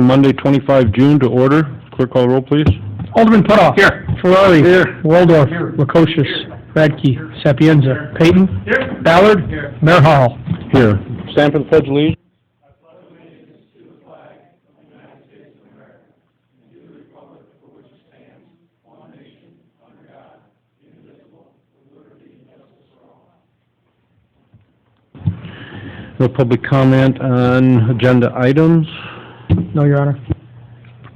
Monday, 25 June to order. Clerk call roll, please. Alderman Putoff. Here. Ferrari. Here. Waldorf. Here. Lukosius. Radke. Sapienza. Payton. Here. Ballard. Here. Mayor Hall. Here. Stand for the Pledge of Allegiance. No public comment on agenda items. No, Your Honor.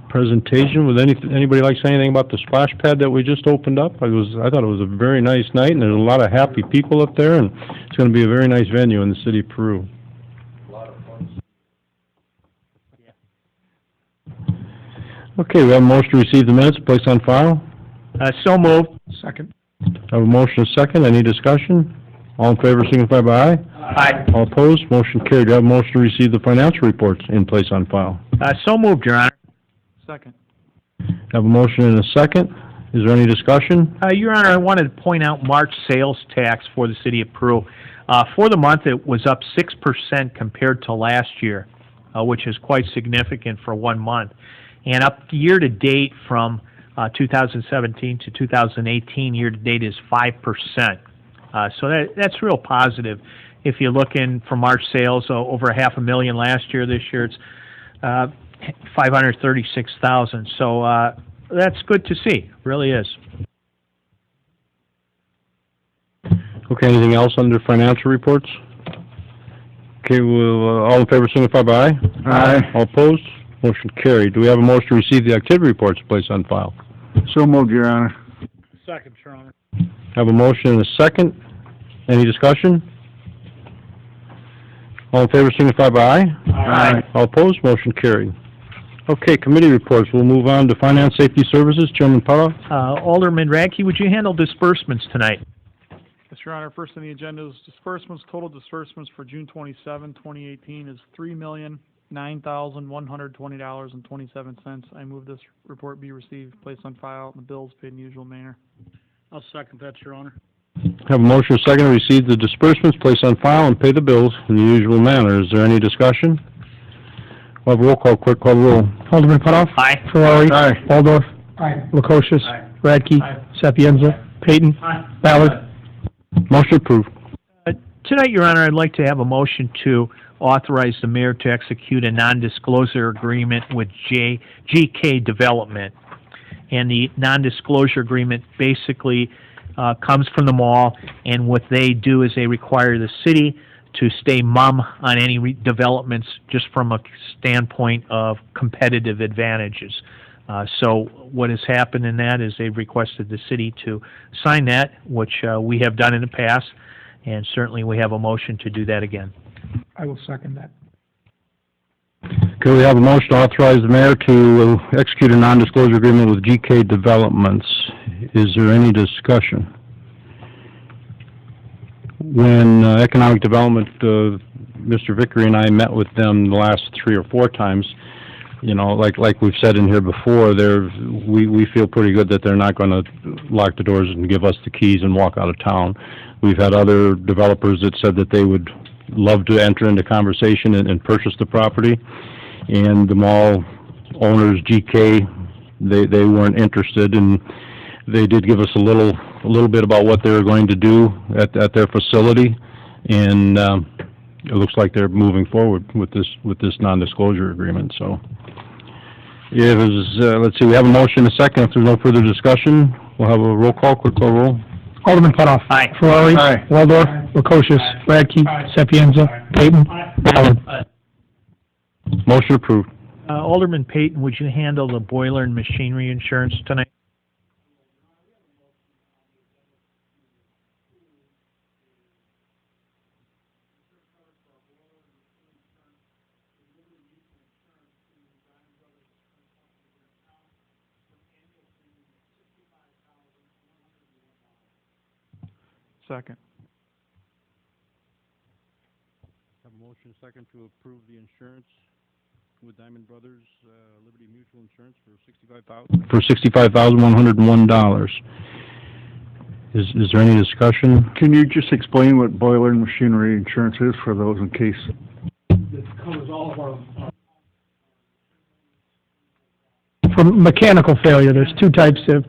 Presentation. Would anybody like to say anything about the splash pad that we just opened up? I thought it was a very nice night, and there's a lot of happy people up there, and it's going to be a very nice venue in the city of Peru. A lot of fun. Okay, we have a motion to receive the minutes, place on file. So moved. Second. I have a motion and a second. Any discussion? All in favor signify by aye. Aye. All opposed? Motion carried. Do I have a motion to receive the financial reports in place on file? So moved, Your Honor. Second. I have a motion and a second. Is there any discussion? Your Honor, I wanted to point out March sales tax for the city of Peru. For the month, it was up 6% compared to last year, which is quite significant for 1 month. And up year to date from 2017 to 2018, year to date is 5%. So that's real positive. If you look in for March sales, over $500,000 last year. This year it's 536,000. So that's good to see. Really is. Okay, anything else under financial reports? Okay, well, all in favor signify by aye. Aye. All opposed? Motion carried. Do we have a motion to receive the activity reports placed on file? So moved, Your Honor. Second, Your Honor. I have a motion and a second. Any discussion? All in favor signify by aye. Aye. All opposed? Motion carried. Okay, committee reports. We'll move on to Finance Safety Services. Chairman Putoff. Alderman Radke, would you handle disbursements tonight? Yes, Your Honor. First on the agenda is disbursements. Total disbursements for June 27, 2018 is $3,009,120.27. I move this report be received, placed on file, and the bills paid in the usual manner. I'll second that, Your Honor. Have a motion and a second to receive the disbursements, place on file, and pay the bills in the usual manner. Is there any discussion? We'll have a roll call. Clerk call roll. Alderman Putoff. Aye. Ferrari. Aye. Waldorf. Aye. Lukosius. Aye. Radke. Aye. Sapienza. Payton. Aye. Ballard. Motion approved. Tonight, Your Honor, I'd like to have a motion to authorize the mayor to execute a non-disclosure agreement with GK Development. And the non-disclosure agreement basically comes from the mall, and what they do is they require the city to stay mum on any developments just from a standpoint of competitive advantages. So what has happened in that is they've requested the city to sign that, which we have done in the past, and certainly we have a motion to do that again. I will second that. Okay, we have a motion to authorize the mayor to execute a non-disclosure agreement with GK Developments. Is there any discussion? When Economic Development, Mr. Vickery and I met with them the last 3 or 4 times, you know, like we've said in here before, we feel pretty good that they're not going to lock the doors and give us the keys and walk out of town. We've had other developers that said that they would love to enter into conversation and purchase the property, and the mall owners, GK, they weren't interested, and they did give us a little bit about what they were going to do at their facility, and it looks like they're moving forward with this non-disclosure agreement. So, let's see, we have a motion and a second. If there's no further discussion, we'll have a roll call. Quick call roll. Alderman Putoff. Aye. Ferrari. Aye. Waldorf. Lukosius. Radke. Sapienza. Payton. Ballard. Motion approved. Alderman Payton, would you handle the boiler and machinery insurance tonight? Second. Have a motion second to approve the insurance with Diamond Brothers Liberty Mutual Insurance for $65,101. Is there any discussion? Can you just explain what boiler and machinery insurance is for those in case? It covers all of our For mechanical failure, there's two types of...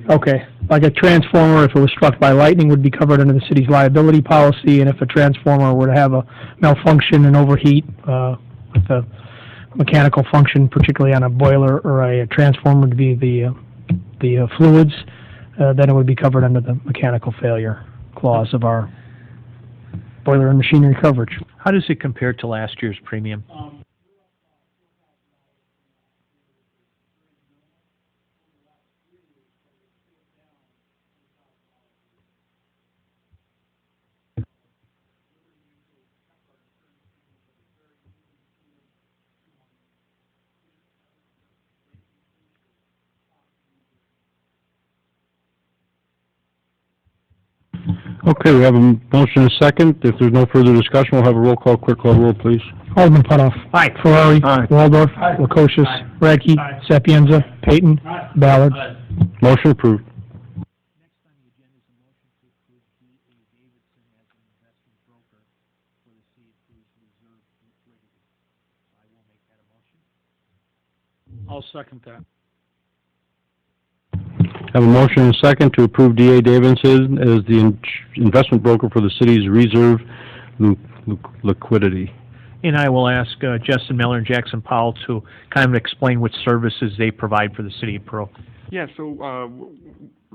Okay, like a transformer, if it was struck by lightning, would be covered under the city's liability policy, and if a transformer were to have a malfunction and overheat, with a mechanical function, particularly on a boiler or a transformer, to be the fluids, then it would be covered under the mechanical failure clause of our boiler and machinery coverage. How does it compare to last year's premium? Okay, we have a motion and a second. If there's no further discussion, we'll have a roll call, quick call roll, please. Alderman Putoff. Aye. Ferrari. Aye. Waldorf. Lukosius. Radke. Sapienza. Payton. Ballard. Motion approved. I'll second that. Have a motion and a second to approve D.A. Davidson as the investment broker for the city's reserve liquidity. And I will ask Justin Miller and Jackson Powell to kind of explain what services they provide for the city of Peru. Yeah, so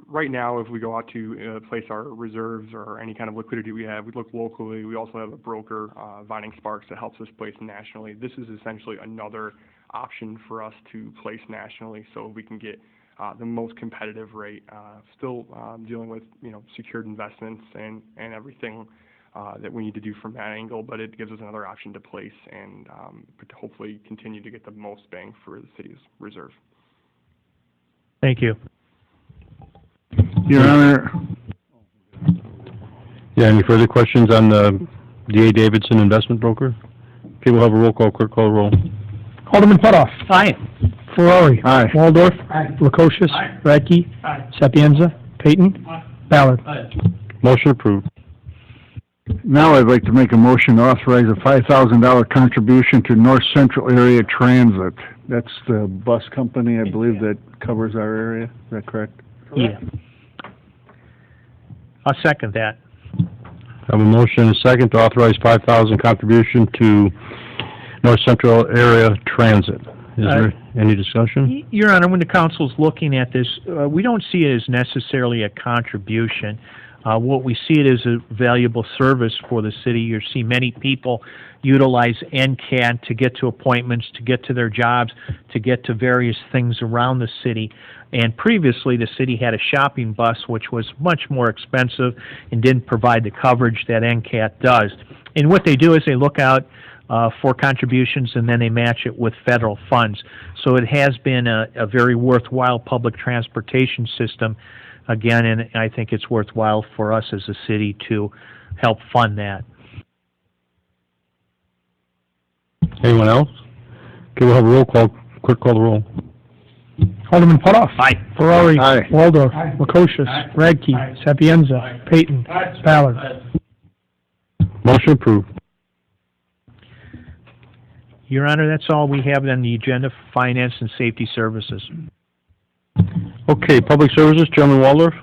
right now, if we go out to place our reserves or any kind of liquidity we have, we look locally. We also have a broker, Vining Sparks, that helps us place nationally. This is essentially another option for us to place nationally, so we can get the most competitive rate. Still dealing with secured investments and everything that we need to do from that angle, but it gives us another option to place and hopefully continue to get the most bang for the city's reserve. Thank you. Your Honor, Yeah, any further questions on the D.A. Davidson investment broker? Okay, we'll have a roll call, quick call roll. Alderman Putoff. Aye. Ferrari. Aye. Waldorf. Lukosius. Radke. Sapienza. Payton. Ballard. Motion approved. now I'd like to make a motion to authorize a $5,000 contribution to North Central Area Transit. That's the bus company, I believe, that covers our area. Is that correct? Yeah. I'll second that. Have a motion and a second to authorize $5,000 contribution to North Central Area Transit. Is there any discussion? Your Honor, when the council's looking at this, we don't see it as necessarily a contribution. What we see it as a valuable service for the city. You see many people utilize NCAD to get to appointments, to get to their jobs, to get to various things around the city. And previously, the city had a shopping bus, which was much more expensive and didn't provide the coverage that NCAD does. And what they do is they look out for contributions, and then they match it with federal funds. So it has been a very worthwhile public transportation system, again, and I think it's worthwhile for us as a city to help fund that. Anyone else? Okay, we'll have a roll call, quick call the roll. Alderman Putoff. Aye. Ferrari. Aye. Waldorf. Lukosius. Radke. Sapienza. Payton. Ballard. Motion approved. Your Honor, that's all we have on the agenda for Finance and Safety Services. Okay, Public Services, Chairman Waldorf.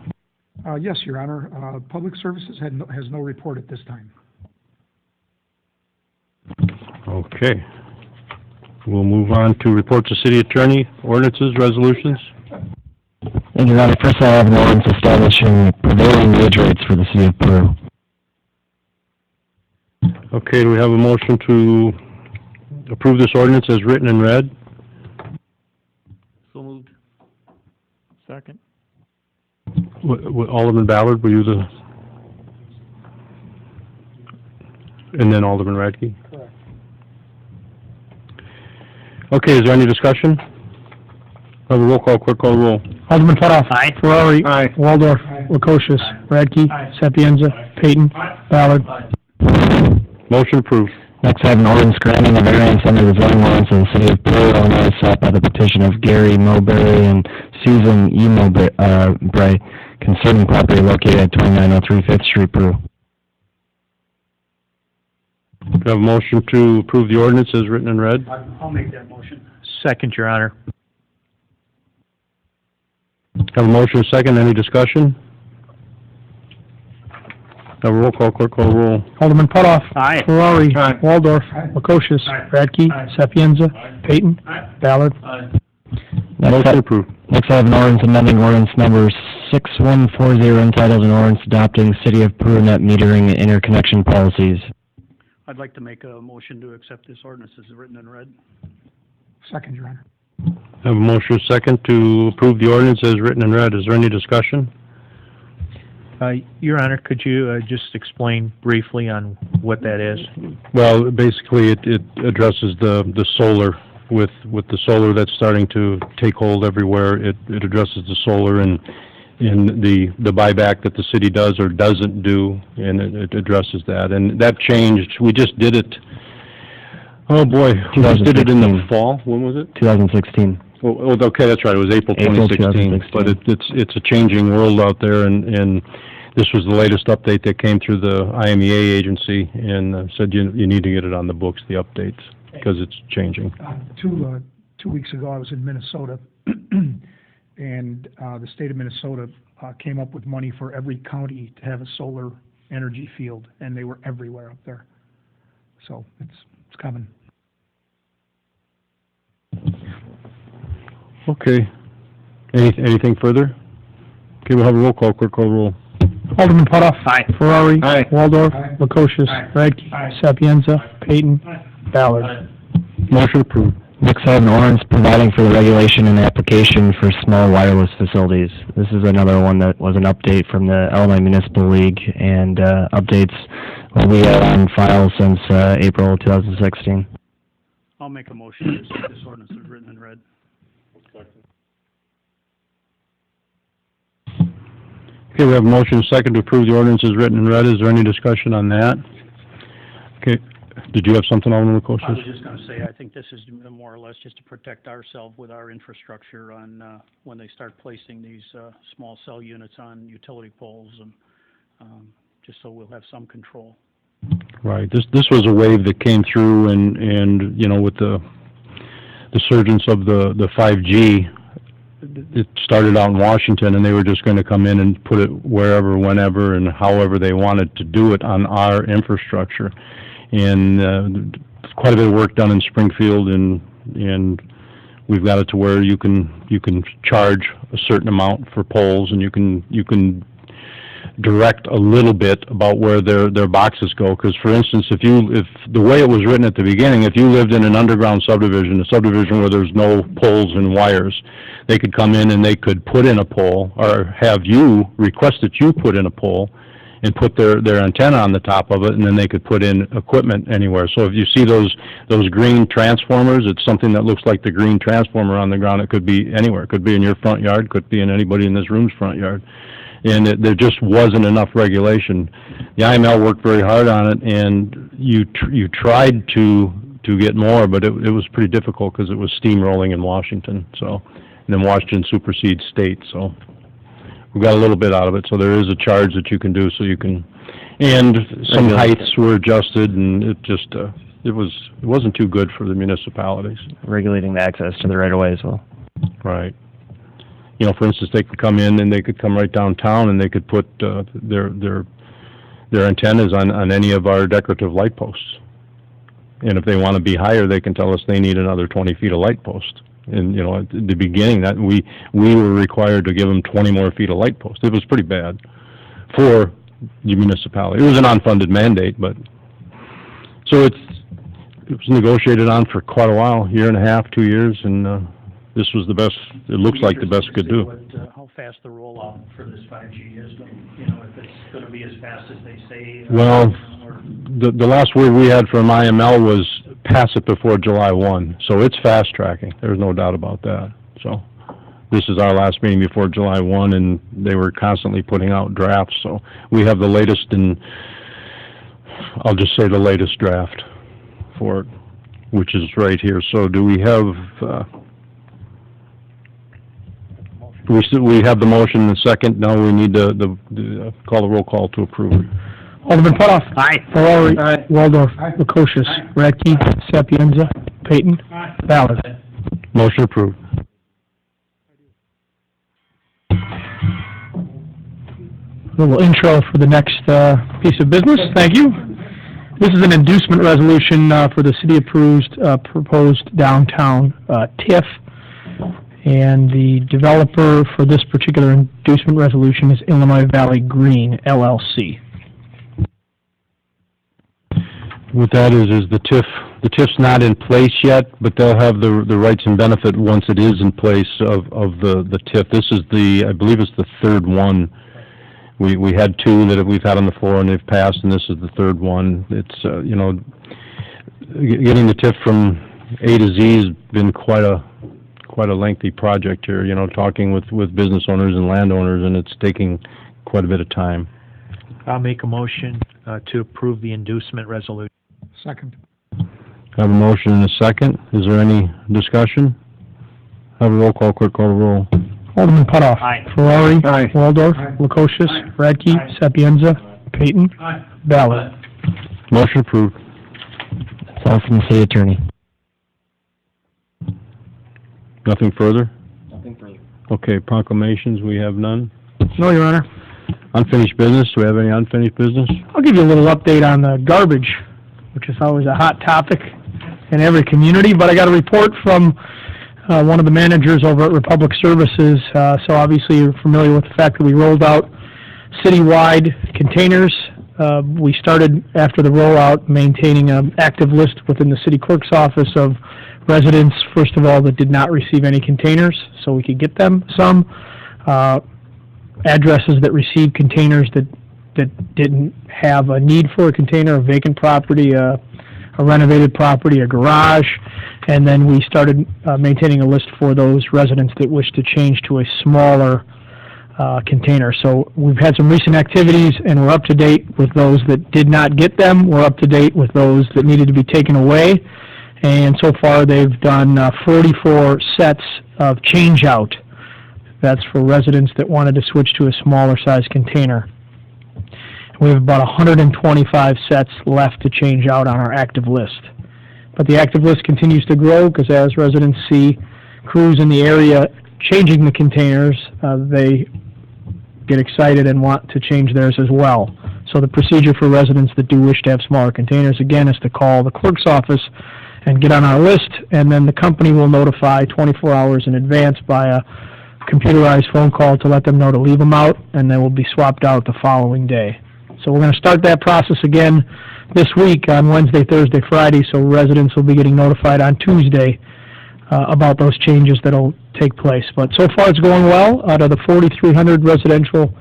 Yes, Your Honor. Public Services has no report at this time. Okay. We'll move on to reports of City Attorney, ordinances, resolutions. Thank you, Your Honor. First, I have an ordinance establishing prevailing wage rates for the city of Peru. Okay, do we have a motion to approve this ordinance as written and read? So moved. Second. Alderman Ballard, were you the... And then Alderman Radke? Correct. Okay, is there any discussion? Have a roll call, quick call roll. Alderman Putoff. Aye. Ferrari. Aye. Waldorf. Lukosius. Radke. Sapienza. Payton. Ballard. Motion approved. Next, I have an ordinance granting a variance under the zoning ordinance of the city of Peru, Illinois, sought by the petition of Gary Mowbray and Susan E. Mowbray concerning property located at 2903 5th Street, Peru. Do we have a motion to approve the ordinance as written and read? I'll make that motion. Second, Your Honor. Have a motion, second, any discussion? Have a roll call, clerk call roll. Alderman Putoff. Aye. Ferrari. Aye. Waldorf. Aye. Lukosius. Aye. Radke. Aye. Sapienza. Payton. Ballard. Motion approved. Next, I have an ordinance amending ordinance number 6140 entitled an ordinance adopting City of Peru net metering and interconnection policies. I'd like to make a motion to accept this ordinance as written and read. Second, Your Honor. Have a motion, second, to approve the ordinance as written and read. Is there any discussion? Your Honor, could you just explain briefly on what that is? Well, basically, it addresses the solar. With the solar that's starting to take hold everywhere, it addresses the solar and the buyback that the city does or doesn't do, and it addresses that. And that changed. We just did it. Oh boy, we just did it in the fall. When was it? 2016. Oh, okay, that's right. It was April April 2016. 2016. But it's a changing world out there, and this was the latest update that came through the IMEA agency, and said you need to get it on the books, the updates, because it's changing. 2 weeks ago, I was in Minnesota, and the state of Minnesota came up with money for every county to have a solar energy field, and they were everywhere up there. So it's coming. Okay. Anything further? Okay, we'll have a roll call. Clerk call roll. Alderman Putoff. Aye. Ferrari. Aye. Waldorf. Aye. Lukosius. Aye. Radke. Aye. Sapienza. Payton. Ballard. Motion approved. Next, I have an ordinance providing for the regulation and application for small wireless facilities. This is another one that was an update from the Illinois Municipal League, and updates will be on file since April 2016. I'll make a motion to accept this ordinance as written and read. Okay, we have a motion second to approve the ordinance as written and read. Is there any discussion on that? Okay, did you have something, Alderman I was Lukosius? just going to say, I think this is more or less just to protect ourselves with our infrastructure on when they start placing these small cell units on utility poles, and just so we'll have some control. Right, this was a wave that came through, and you know, with the surgence of the 5G, it started out in Washington, and they were just going to come in and put it wherever, whenever, and however they wanted to do it on our infrastructure. And quite a bit of work done in Springfield, and we've got it to where you can charge a certain amount for poles, and you can direct a little bit about where their boxes go. Because, for instance, if the way it was written at the beginning, if you lived in an underground subdivision, a subdivision where there's no poles and wires, they could come in and they could put in a pole, or have you request that you put in a pole and put their antenna on the top of it, and then they could put in equipment anywhere. So if you see those green transformers, it's something that looks like the green transformer on the ground. It could be anywhere. It could be in your front yard, could be in anybody in this room's front yard. And there just wasn't enough regulation. The IML worked very hard on it, and you tried to get more, but it was pretty difficult because it was steamrolling in Washington. So, and then Washington supersedes state. So we got a little bit out of it. So there is a charge that you can do, so you can, and some heights were adjusted, and it just it wasn't too good for the municipalities. Regulating the access to the right-of-way as well. Right. You know, for instance, they could come in and they could come right downtown and they could put their antennas on any of our decorative light posts. And if they want to be higher, they can tell us they need another 20 feet of light post. And, you know, at the beginning, that we were required to give them 20 more feet of light post. It was pretty bad for the municipality. It was an unfunded mandate, but so it was negotiated on for quite a while, year and a half, 2 years, and this was the best, it looks like the best it could do. How fast the rollout for this 5G is, you know, if it's going to be as fast as they say. Well, the last word we had from IML was pass it before July 1, so it's fast tracking. There's no doubt about that. So this is our last meeting before July 1, and they were constantly putting out drafts. So we have the latest, and I'll just say the latest draft for it, which is right here. So do we have? We have the motion in a second. Now we need to call the roll call to approve. Alderman Putoff. Aye. Ferrari. Aye. Waldorf. Aye. Lukosius. Radke. Sapienza. Payton. Ballard. Motion approved. little intro for the next piece of business. Thank you. This is an inducement resolution for the City of Peru's proposed downtown TIF, and the developer for this particular inducement resolution is Illinois Valley Green, LLC. What that is the TIF's not in place yet, but they'll have the rights and benefit once it is in place of the TIF. This is I believe it's the third one. We had two that we've had on the floor and they've passed, and this is the third one. It's, getting the TIF from A to Z has been quite a lengthy project here, talking with business owners and landowners, and it's taking quite a bit of time. I'll make a motion to approve the inducement resolution. Second. I have a motion and a second. Is there any discussion? Have a roll call, clerk call the roll. Alderman Putoff. Aye. Ferrari. Aye. Waldorf. Lukosius. Radke. Sapienza. Payton. Ballard. Motion approved. That's all from the city attorney. Nothing further? Nothing further. Okay, proclamations, we have none. No, Your Honor. Unfinished business, do we have any unfinished business? I'll give you a little update on the garbage, which is always a hot topic in every community, but I got a report from one of the managers over at Republic Services, so obviously you're familiar with the fact that we rolled out citywide containers. We started, after the rollout, maintaining an active list within the city clerk's office of residents, first of all, that did not receive any containers, so we could get them some. Addresses that received containers that didn't have a need for a container, a vacant property, a renovated property, a garage, and then we started maintaining a list for those residents that wish to change to a smaller container. So we've had some recent activities, and we're up to date with those that did not get them. We're up to date with those that needed to be taken away, and so far they've done 44 sets of change out. That's for residents that wanted to switch to a smaller size container. We have about 125 sets left to change out on our active list. But the active list continues to grow because as residents see crews in the area changing the containers, they get excited and want to change theirs as well. So the procedure for residents that do wish to have smaller containers, again, is to call the clerk's office and get on our list, and then the company will notify 24 hours in advance by a computerized phone call to let them know to leave them out, and they will be swapped out the following day. So we're going to start that process again this week on Wednesday, Thursday, Friday, so residents will be getting notified on Tuesday about those changes that will take place. But so far it's going well. Out of the 4,300 residential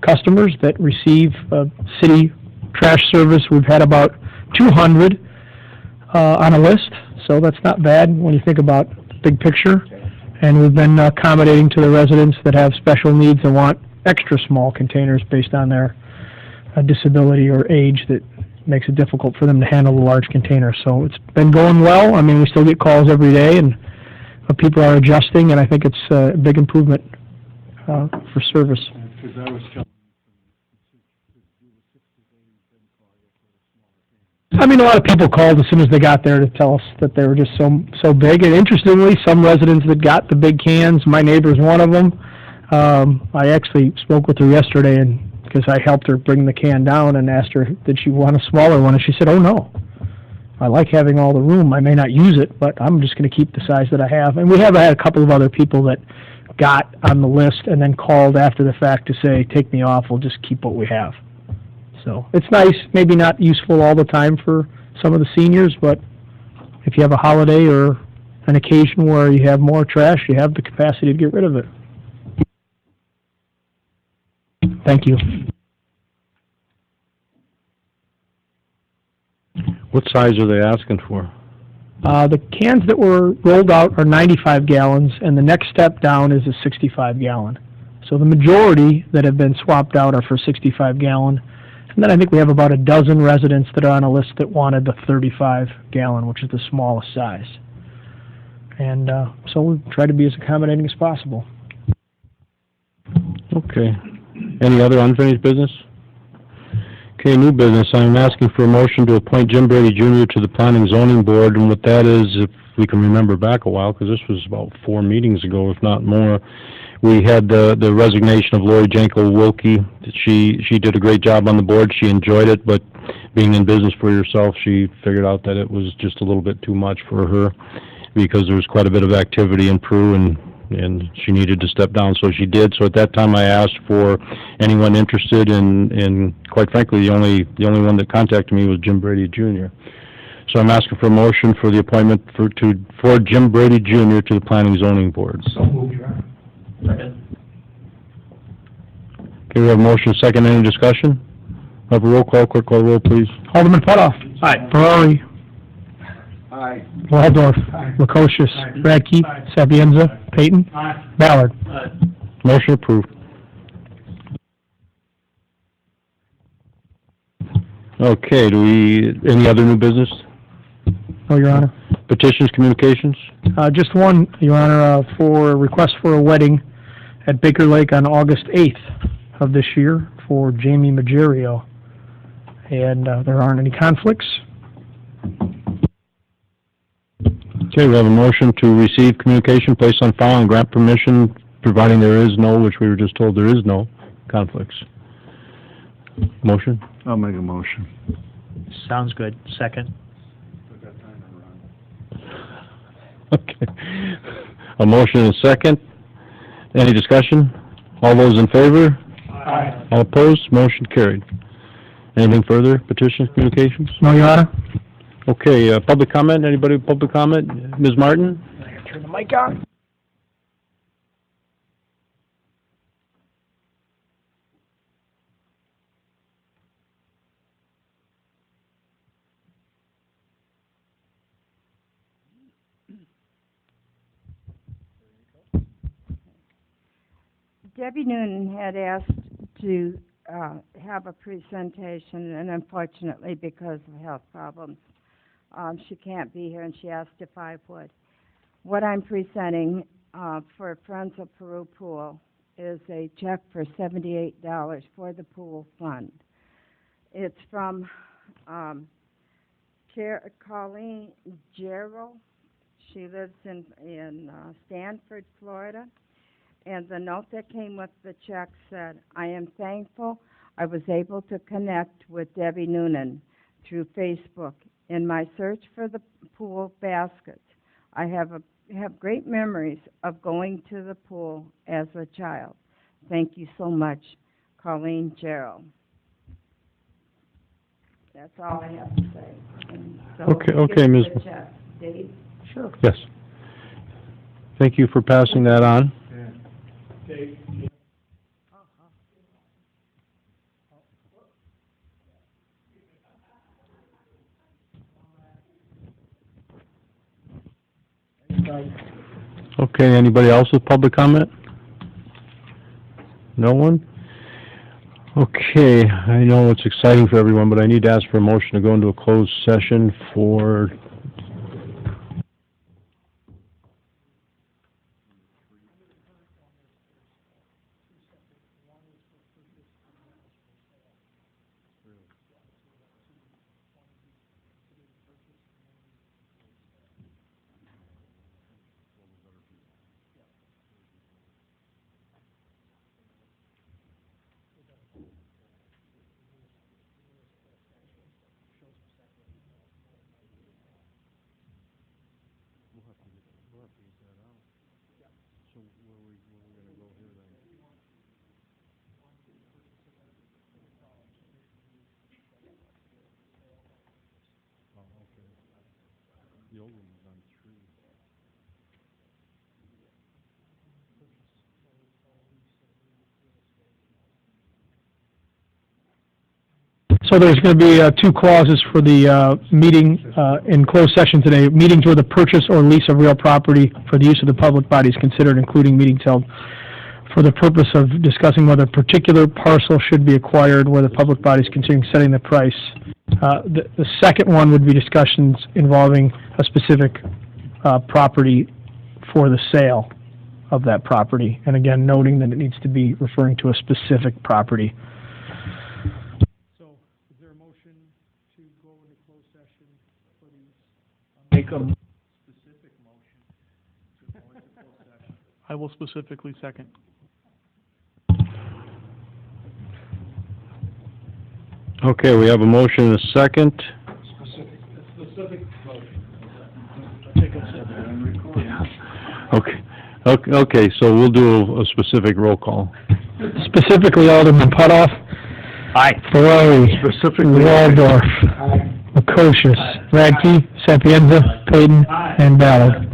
customers that receive city trash service, we've had about 200 on a list, so that's not bad when you think about the big picture. And we've been accommodating to the residents that have special needs and want extra small containers based on their disability or age that makes it difficult for them to handle the large containers. So it's been going well. I mean, we still get calls every day, and people are adjusting, and I think it's a big improvement for service. I mean, a lot of people called as soon as they got there to tell us that they were just so big. And interestingly, some residents that got the big cans, my neighbor's one of them. I actually spoke with her yesterday, and because I helped her bring the can down and asked her, did she want a smaller one? And she said, oh, no. I like having all the room. I may not use it, but I'm just going to keep the size that I have. And we have had a couple of other people that got on the list and then called after the fact to say, take me off, we'll just keep what we have. So it's nice, maybe not useful all the time for some of the seniors, but if you have a holiday or an occasion where you have more trash, you have the capacity to get rid of it. Thank you. What size are they asking for? The cans that were rolled out are 95 gallons, and the next step down is a 65-gallon. So the majority that have been swapped out are for 65-gallon. And then I think we have about a dozen residents that are on a list that wanted the 35-gallon, which is the smallest size. And so we try to be as accommodating as possible. Okay. Any other unfinished business? Okay, new business. I'm asking for a motion to appoint Jim Brady Jr. to the Planning Zoning Board, and what that is, if we can remember back a while, because this was about 4 meetings ago, if not more, We had the resignation of Lori Janko-Wilkie. She did a great job on the board. She enjoyed it, but being in business for yourself, she figured out that it was just a little bit too much for her because there was quite a bit of activity in Peru, and she needed to step down, so she did. So at that time, I asked for anyone interested, and quite frankly, the only one that contacted me was Jim Brady Jr. So I'm asking for a motion for the appointment for Jim Brady Jr. to the Planning Zoning Board. So moved, Your Honor. Okay, we have a motion, second, any discussion? Have a roll call, clerk call roll, please. Alderman Putoff. Aye. Ferrari. Aye. Waldorf. Aye. Lukosius. Aye. Radke. Aye. Sapienza. Peyton. Aye. Ballard. Motion approved. Okay, any other new business? No, Your Honor. Petitions, communications? Just one, Your Honor, for request for a wedding at Baker Lake on August 8th of this year for Jamie Magerio. And there aren't any conflicts. Okay, we have a motion to receive communication, place on file, and grant permission, providing there is no, which we were just told there is no, conflicts. Motion? I'll make a motion. Sounds good. Second. Okay. A motion and a second. Any discussion? All those in favor? Aye. All opposed? Motion carried. Anything further? Petitions, communications? No, Your Honor. Okay, public comment? Anybody with public comment? Ms. Martin? Turn the mic on. Debbie Noonan had asked to have a presentation, and unfortunately, because of health problems, she can't be here, and she asked if I would. What I'm presenting for Friends of Peru Pool is a check for $78 for the pool fund. It's from Colleen Gerald. She lives in Stanford, Florida. And the note that came with the check said, "I am thankful I was able to connect with Debbie Noonan through Facebook. In my search for the pool baskets, I have great memories of going to the pool as a child. Thank you so much, Colleen Gerald." That's all I have to say. And so Okay, Ms. here's the check. Dave? Sure. Yes. Thank you for passing that on. Okay, anybody else with public comment? No one? Okay, I know it's exciting for everyone, but I need to ask for a motion to go into a closed session for... So there's going to be two clauses for the meeting in closed session today. Meetings where the purchase or lease of real property for the use of the public body is considered, including meetings held for the purpose of discussing whether a particular parcel should be acquired, where the public body is considering setting the price. The second one would be discussions involving a specific property for the sale of that property. And again, noting that it needs to be referring to a specific property. Make a specific motion to go into closed session. I will specifically second. Okay, we have a motion and a second. Okay, so we'll do a specific roll call. Specifically, Alderman Putoff. Aye. Ferrari. Specifically. Waldorf. Macocious. Radke. Sapienza. Payton. And Ballard.